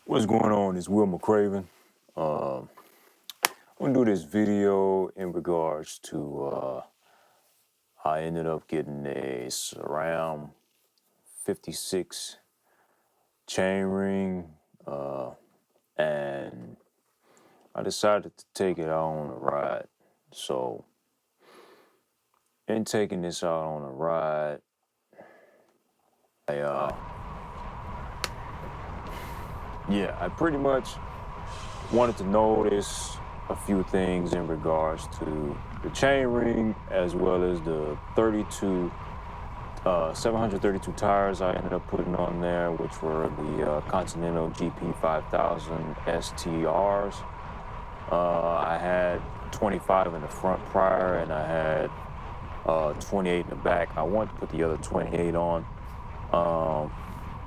What's going on? It's Will McCraven. I'm gonna do this video in regards to I ended up getting a Sram 56 chainring, and I decided to take it out on a ride. So, in taking this out on a ride, I pretty much wanted to notice a few things in regards to the chainring as well as the 732 tires I ended up putting on there, which were the Continental GP 5000 STRs. I had 25 in the front prior, and I had 28 in the back. I wanted to put the other 28 on,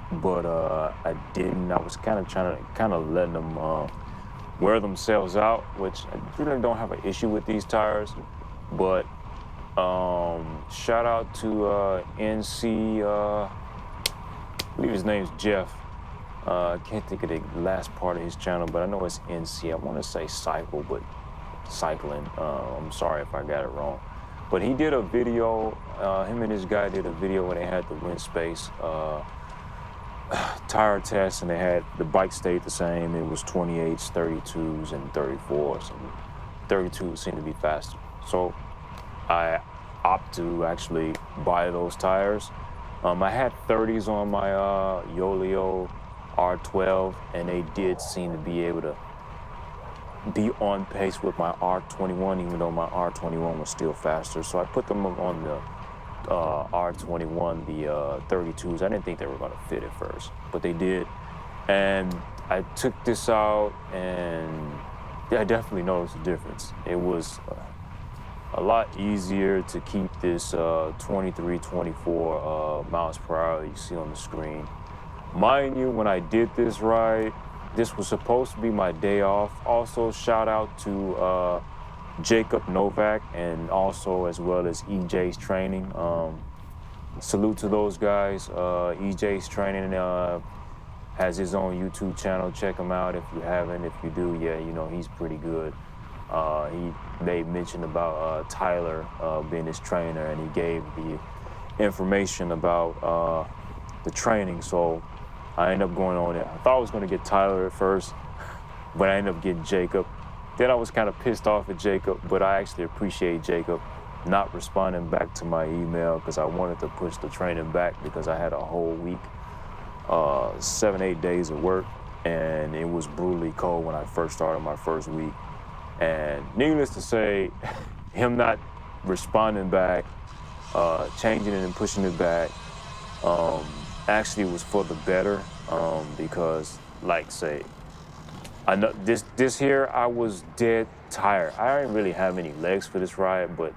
but I didn't. I was kind of letting them wear themselves out, which I really don't have an issue with these tires. But shout out to NC, I believe his name's Jeff. I can't think of the last part of his channel, but I know it's NC. I want to say Cycle, but Cycling. I'm sorry if I got it wrong. But he did a video, him and this guy did a video where they had the wind space tire test, and they had the bike stayed the same. It was 28s, 32s, and 34s, and 32s seemed to be faster. So I opt to actually buy those tires. I had 30s on my Yoeleo R12, and they did seem to be able to be on pace with my R21, even though my R21 was still faster. So I put them on the R21, the 32s. I didn't think they were going to fit at first, but they did. And I took this out, and I definitely noticed a difference. It was a lot easier to keep this 23, 24 miles per hour you see on the screen. Mind you, when I did this ride, this was supposed to be my day off. Also, shout out to Jacob Novak, and also as well as Ejs Training. Salute to those guys. Ejs Training has his own YouTube channel. Check him out if you haven't. If you do, yeah, you know, he's pretty good. They mentioned about Tyler being his trainer, and he gave the information about the training. So I ended up going on it. I thought I was going to get Tyler at first, but I ended up getting Jacob. Then I was kind of pissed off at Jacob, but I actually appreciate Jacob not responding back to my email, because I wanted to push the training back, because I had a whole week, 7-8 days of work, and it was brutally cold when I first started my first week. And needless to say, him not responding back, changing it and pushing it back, actually was for the better, because, like, say, I know this here, I was dead tired. I didn't really have any legs for this ride, but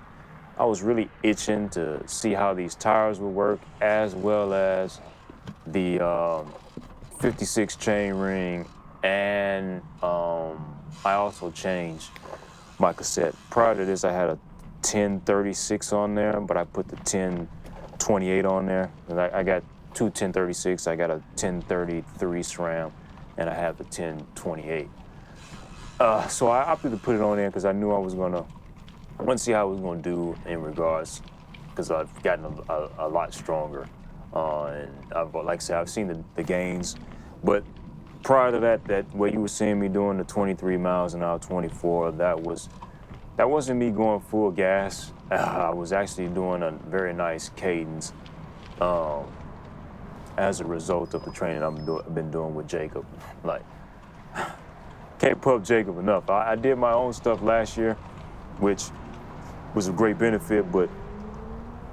I was really itching to see how these tires would work, as well as the 56 chain ring, and I also changed my cassette. Prior to this, I had a 1036 on there, but I put the 1028 on there. And I got two 1036. I got a 1033 SRAM, and I have the 1028. So I opted to put it on there because I knew I wanted to see how I was going to do in regards, because I've gotten a lot stronger. And like I said, I've seen the gains. But prior to that way you were seeing me doing the 23 miles an hour, 24, that wasn't me going full gas. I was actually doing a very nice cadence as a result of the training I've been doing with Jacob. Like, can't pub Jacob enough. I did my own stuff last year, which was a great benefit, but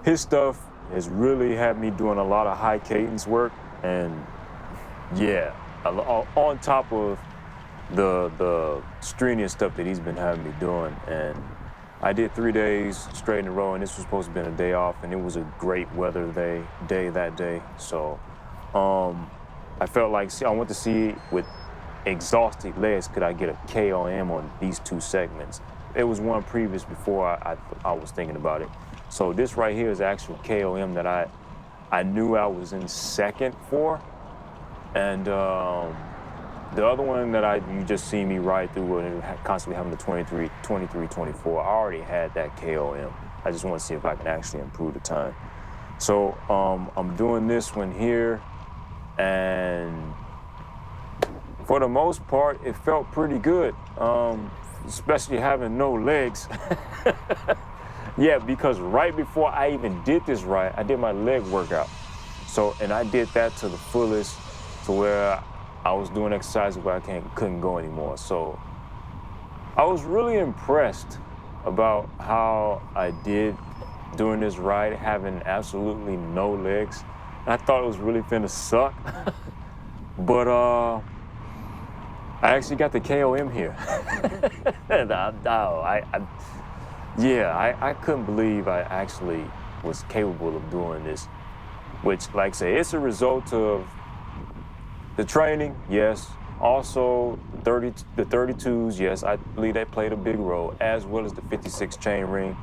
his stuff has really had me doing a lot of high cadence work, and yeah, on top of the strenuous stuff that he's been having me doing. And I did 3 days straight in a row, and this was supposed to have been a day off, and it was a great weather day that day. So I felt like, I want to see with exhausted legs, could I get a KOM on these two segments? It was one previous before I was thinking about it. So this right here is actual KOM that I knew I was in second for. And the other one that you just see me ride through and constantly having the 23, 24, I already had that KOM. I just want to see if I can actually improve the time. So I'm doing this one here, and for the most part, it felt pretty good, especially having no legs. Yeah, because right before I even did this ride, I did my leg workout. So, and I did that to the fullest, to where I was doing exercises where I couldn't go anymore. So I was really impressed about how I did during this ride, having absolutely no legs. I thought it was really finna suck, but I actually got the KOM here. I couldn't believe I actually was capable of doing this, which, like I say, it's a result of the training, yes. Also, the 32s, yes, I believe they played a big role, as well as the 56 chain ring.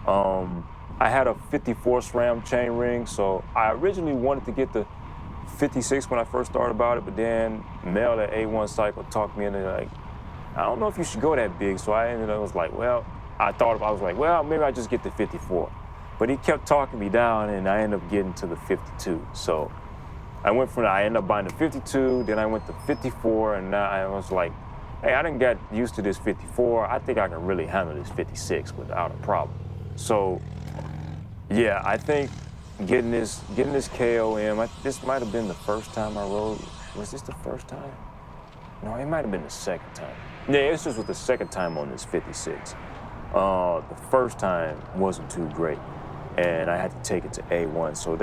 I had a 54 SRAM chain ring, so I originally wanted to get the 56 when I first started about it, but then Mel at A1 Cycle talked me into, like, I don't know if you should go that big, so I was like, well, maybe I just get the 54. But he kept talking me down, and I ended up getting to the 52. So I ended up buying the 52, then I went to 54, and now I was like, hey, I didn't get used to this 54. I think I can really handle this 56 without a problem. So yeah, I think getting this KOM, this might have been the first time I rode. Was this the first time? No, it might have been the second time. Yeah, this was the second time on this 56. The first time wasn't too great, and I had to take it to A1. So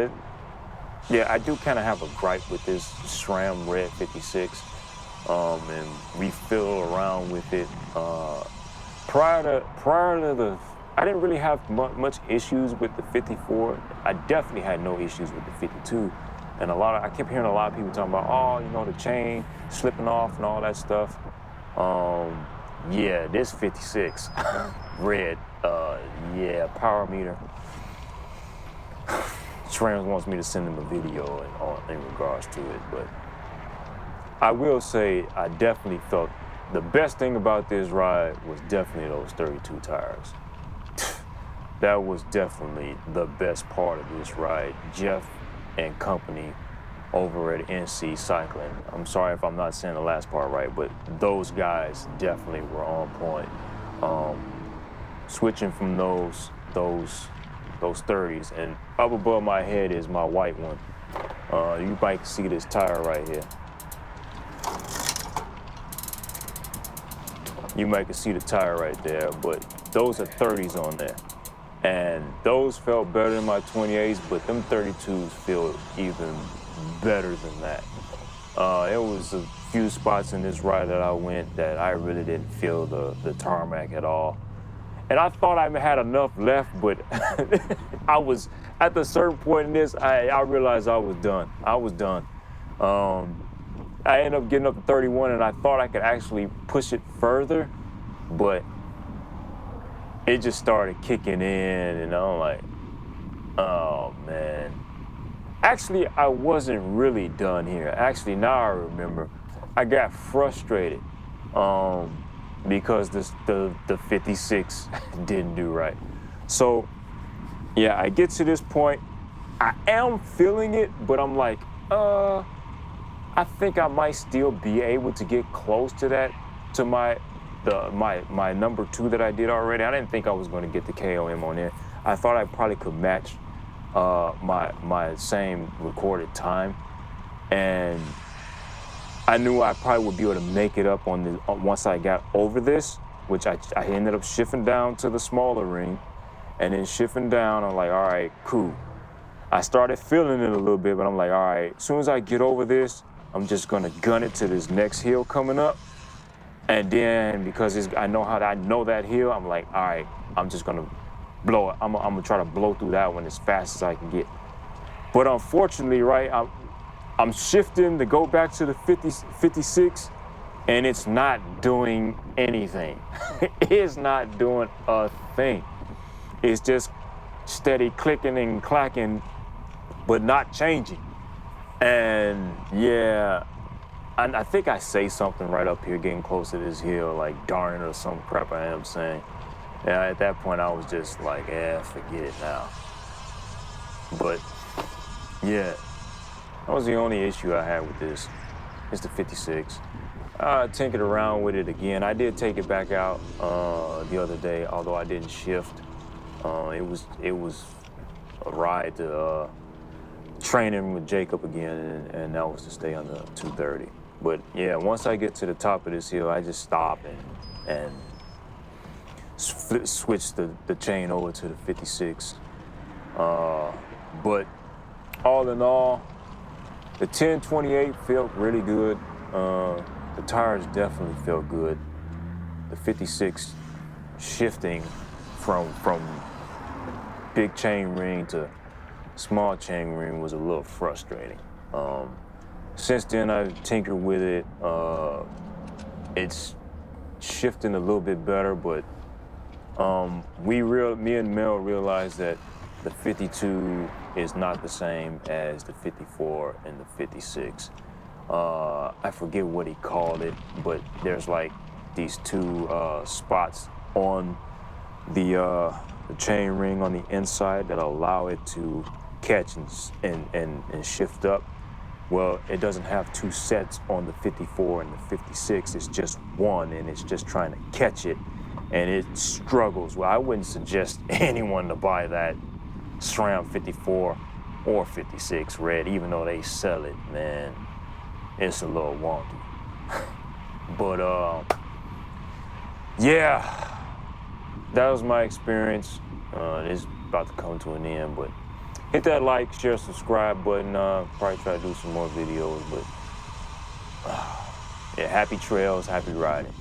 I do kind of have a gripe with this Sram Red 56, and we fiddle around with it. Prior to the, I didn't really have much issues with the 54. I definitely had no issues with the 52, and I kept hearing a lot of people talking about, the chain slipping off and all that stuff. Yeah, this 56 Red, power meter. Sram wants me to send him a video in regards to it, but I will say I definitely felt the best thing about this ride was definitely those 32 tires. That was definitely the best part of this ride. Jeff and company over at NC Cycling. I'm sorry if I'm not saying the last part right, but those guys definitely were on point. Switching from those 30s, and up above my head is my white one. You might see this tire right here. You might see the tire right there, but those are 30s on there. And those felt better than my 28s, but them 32s feel even better than that. There was a few spots in this ride that I went that I really didn't feel the tarmac at all. And I thought I had enough left, but I was, at a certain point in this, I realized I was done. I ended up getting up to 31, and I thought I could actually push it further, but it just started kicking in, and I'm like, oh, man. Actually, I wasn't really done here. Actually, now I remember, I got frustrated because the 56 didn't do right. So, yeah, I get to this point. I am feeling it, but I'm like, I think I might still be able to get close to that, to my number 2 that I did already. I didn't think I was going to get the KOM on there. I thought I probably could match my same recorded time, and I knew I probably would be able to make it up on the once I got over this, which I ended up shifting down to the smaller ring, and then shifting down. I'm like, all right, cool. I started feeling it a little bit, but I'm like, all right, as soon as I get over this, I'm just gonna gun it to this next hill coming up. And then because I know that hill, I'm like, all right, I'm just gonna blow it. I'm gonna try to blow through that one as fast as I can get. But unfortunately, right, I'm shifting to go back to the 56, and it's not doing anything. It's not doing a thing. It's just steady clicking and clacking, but not changing. And yeah, I think I say something right up here getting close to this hill, like darn it or some crap I am saying. And at that point, I was just like, forget it now. But yeah, that was the only issue I had with this. It's the 56. I tinkered around with it again. I did take it back out the other day, although I didn't shift. It was a ride to training with Jacob again, and that was to stay under 230. But yeah, once I get to the top of this hill, I just stop and switch the chain over to the 56. But all in all, the 1028 felt really good. The tires definitely felt good. The 56 shifting from big chain ring to small chain ring was a little frustrating. Since then, I've tinkered with it. It's shifting a little bit better, but me and Mel realized that the 52 is not the same as the 54 and the 56. I forget what he called it, but there's like these two spots on the chain ring on the inside that allow it to catch and shift up. Well, it doesn't have two sets on the 54 and the 56. It's just one, and it's just trying to catch it, and it struggles. Well, I wouldn't suggest anyone to buy that SRAM 54 or 56 Red, even though they sell it, man. It's a little wonky. But yeah, that was my experience. It's about to come to an end, but hit that like, share, subscribe button. Probably try to do some more videos, but yeah, happy trails, happy riding.